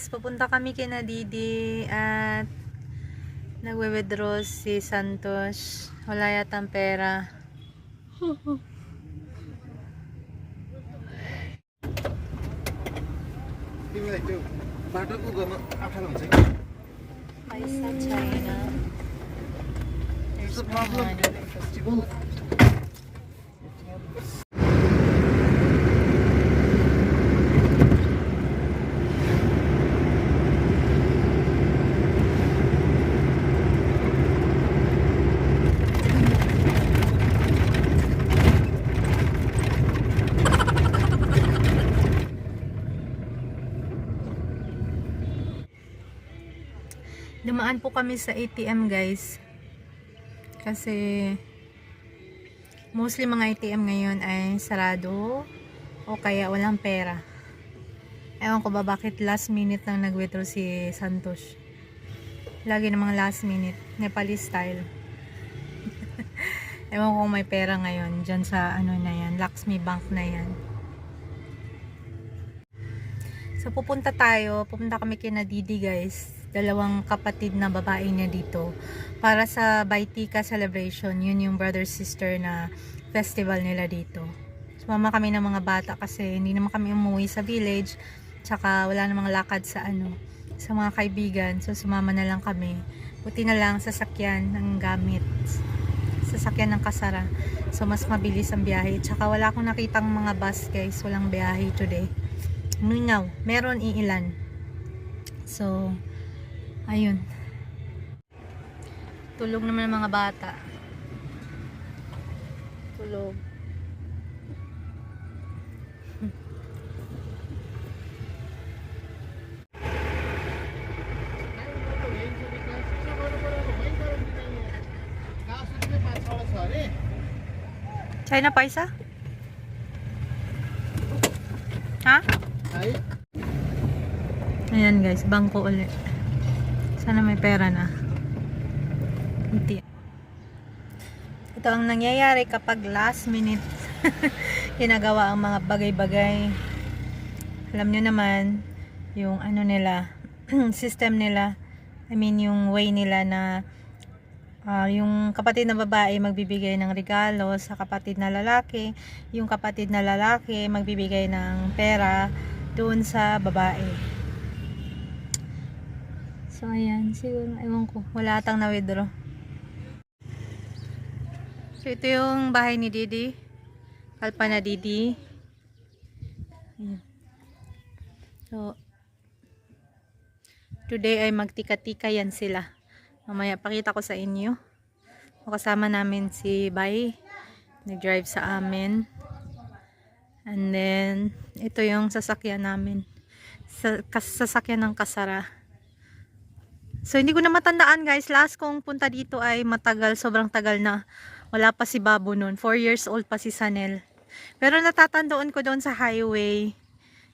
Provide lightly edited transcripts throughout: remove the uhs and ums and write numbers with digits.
guys, pupunta kami kina Didi at nagwe-withdraw si Santos. Wala yatang pera. Paisa China. There's no money. Dumaan po kami sa ATM guys. Kasi mostly mga ATM ngayon ay sarado o kaya walang pera. Ewan ko ba bakit last minute nang nag-withdraw si Santos. Lagi namang last minute, Nepali style. Ewan ko kung may pera ngayon dyan sa ano na yan, Lakshmi Bank na yan. So pupunta kami kina Didi guys. Dalawang kapatid na babae niya dito para sa Baitika celebration. Yun yung brother sister na festival nila dito. Sumama kami ng mga bata kasi hindi naman kami umuwi sa village, tsaka wala namang lakad sa mga kaibigan, so sumama na lang kami. Buti na lang sasakyan ng gamit, sasakyan ng kasara, so mas mabilis ang biyahe. Tsaka wala akong nakitang mga bus guys, walang biyahe today. Nungaw, meron iilan. So ayun, tulog naman ang mga bata. Tulog. China paisa? Ha? Ayan guys, bangko ulit. Sana may pera na. Hindi. Ito ang nangyayari kapag last minute ginagawa ang mga bagay-bagay. Alam nyo naman yung ano nila, system nila, I mean yung way nila na yung kapatid na babae magbibigay ng regalo sa kapatid na lalaki, yung kapatid na lalaki magbibigay ng pera doon sa babae. So ayan, siguro, ewan ko, wala atang na-withdraw. So ito yung bahay ni Didi, kalpa na Didi. Ayan. So today ay magtika-tika yan sila. Mamaya pakita ko sa inyo. Kasama namin si Bay, nag-drive sa amin. And then ito yung sasakyan namin, sasakyan ng kasara. So hindi ko na matandaan guys, last kong punta dito ay matagal, sobrang tagal na. Wala pa si Babu noon, 4 years old pa si Sanel. Pero natatandaan ko doon sa highway,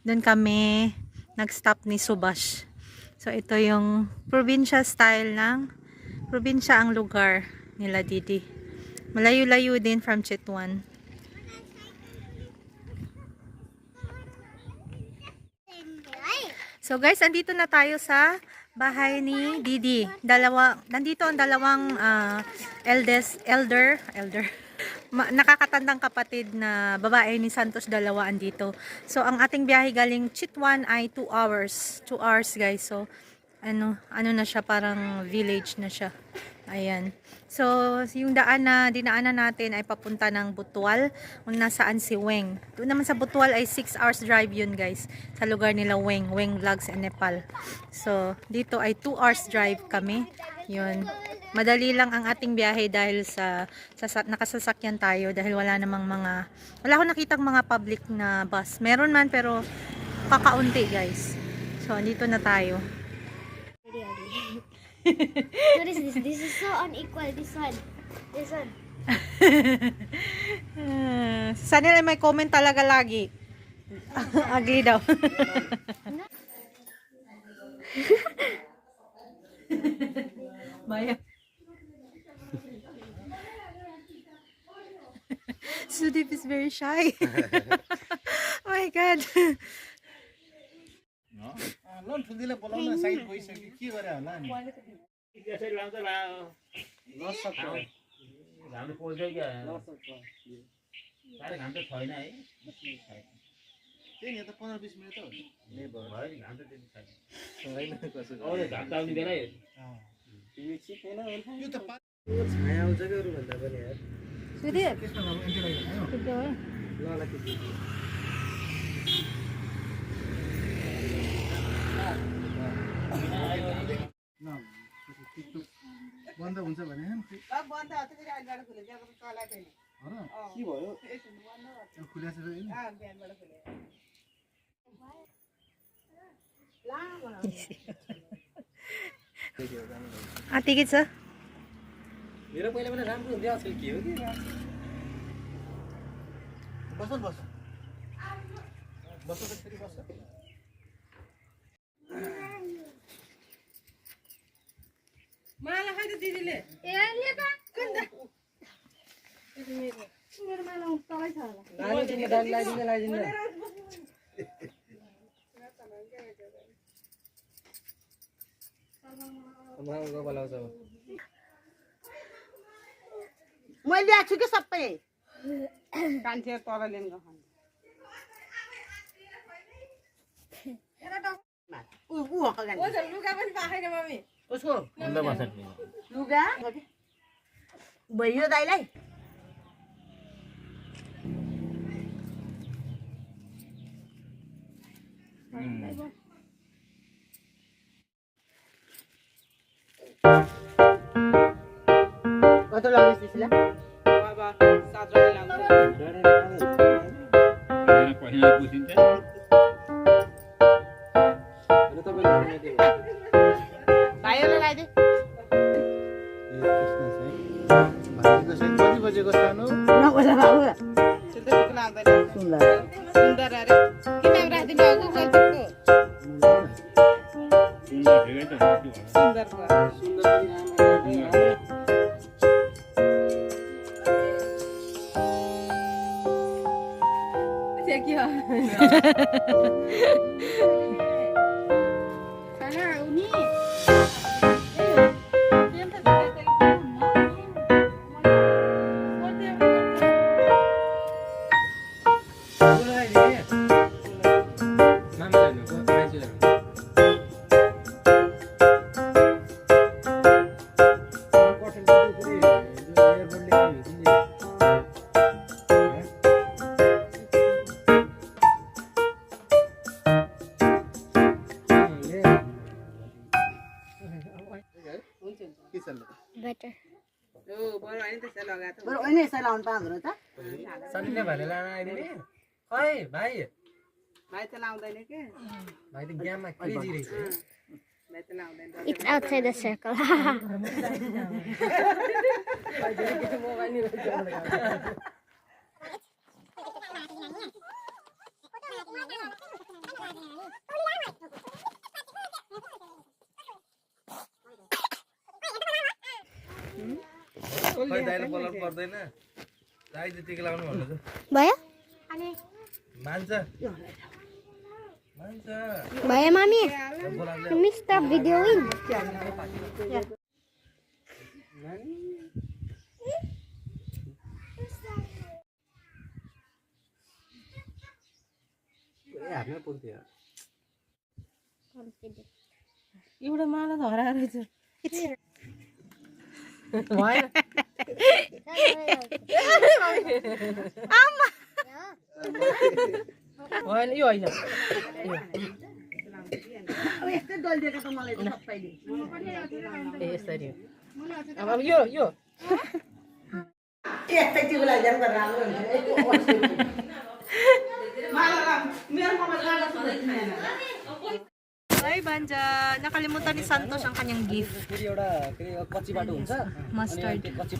doon kami nag-stop ni Subash. So ito yung probinsya style ng, probinsya ang lugar nila Didi. Malayo-layo din from Chitwan. So guys, andito na tayo sa bahay ni Didi. Nandito ang dalawang elder nakakatandang kapatid na babae ni Santos, dalawa andito. So ang ating biyahe galing Chitwan ay 2 hours. 2 hours guys. So ano na siya, parang village na siya. Ayan. So yung dinaanan natin ay papunta ng Butual, kung nasaan si Weng. Doon naman sa Butual ay 6 hours drive yun guys, sa lugar nila Weng Vlogs in Nepal. So dito ay 2 hours drive kami. Yun, madali lang ang ating biyahe dahil sa nakasasakyan tayo, dahil wala akong nakitang mga public na bus. Meron man pero kakaunti guys. So andito na tayo. What is this? This is so unequal. This one. Sanel ay may comment talaga lagi. Ugly daw. Maya. Sudip is very shy. Oh my God. Loan ठुल्दीलाई बोलाउन साइड गइसक्यो के गरे होला नि त्यसै लाउँछ ला लस सक्छ घामले पोल्छ क्या साह्रै घाम त छैन है त्यही नि त 15-20 मिनेट त हो नि भयो नि घाम त त्यति छैन होइन कसो आउने घाम त आउने बेलै यो त छाया आउँछ क्या अरू भन्दा पनि यार सुधीर त्यसमा अब एन्टी लगाइदिनु हो सुधीर हो? ल ल के ल टिकटक बन्द हुन्छ भने के भयो खुल्या छ होइन आँटेकै छ मेरो पहिला पनि राम्रो हुन्थ्यो आजकल के हो कि बस बस बस फेरि बस माला खै त दिदीले मेरो माला तलै छ होला नानी तिमी दान लगाइदिन्छ उहाँको बोलाउँछ अब मैले ल्याएको छु कि सबै कान्छे तल लिएर गएको लुगा पनि पाएन मम्मी उसको लुगा भइयो दाइलाई कता लाग्छ त्यसलाई अब 7 रुपैयाँ लाग्छ पहिला पुसिन्छ अनि तपाईँले दिनु भाइहरूलाई लगाइदे भाइको चाहिँ कति बजेको सानो नबोला बाबु सुन्दर ठिक लाग्दैन सुन्दर अरे किताब राखिदिनु भएको गल्तीको सुन्दर भयो सुन्दर पनि के हो खाना आउनी के चल्छ Better. बरु होइन त्यसै लगाएको बरु होइन यसै लाउनु पाउँदो रहेछ सन्डे भनेर लान आइदिने खै भाइ भाइ त लाउँदैन के भाइ त गेममा क्रेजी रहेछ भाइ त लाउँदैन It's outside the circle. खै दाइले बोलाउनु पर्दैन दाइ त्यतिकै लाउनु भन्नु त Baya? मान्छ मान्छ Baya, mommy. बोलाउनु Let me stop videoing. हातमै पुग्थ्यो एउटा माला त हराएर रहेछ होइन यो होइन अब यस्तै डलिदिएको त मलाई त सबैले ए यसरी अब यो यो यस्तै त्यो लागि गरेर राम्रो हुन्छ Ay, Banja. Nakalimutan ni Santos ang kanyang gift. फेरि एउटा के अरे कच्ची बाटो हुन्छ Mustard. अनि त्यो कच्ची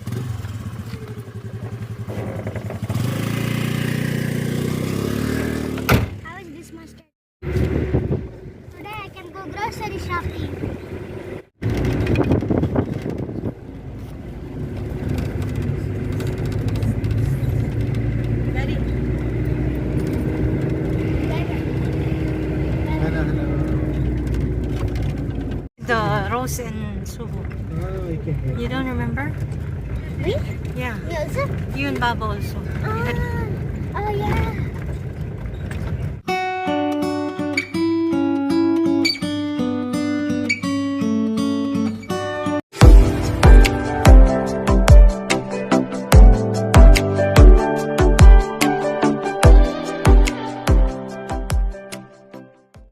How is this mustard? Today I can go grocery shopping. Daddy. Hahn Hahn the Rose and Subo. Oh, okay. You don't remember? Me? Yeah. Yeah, also? You and Baba also. Oh, yeah.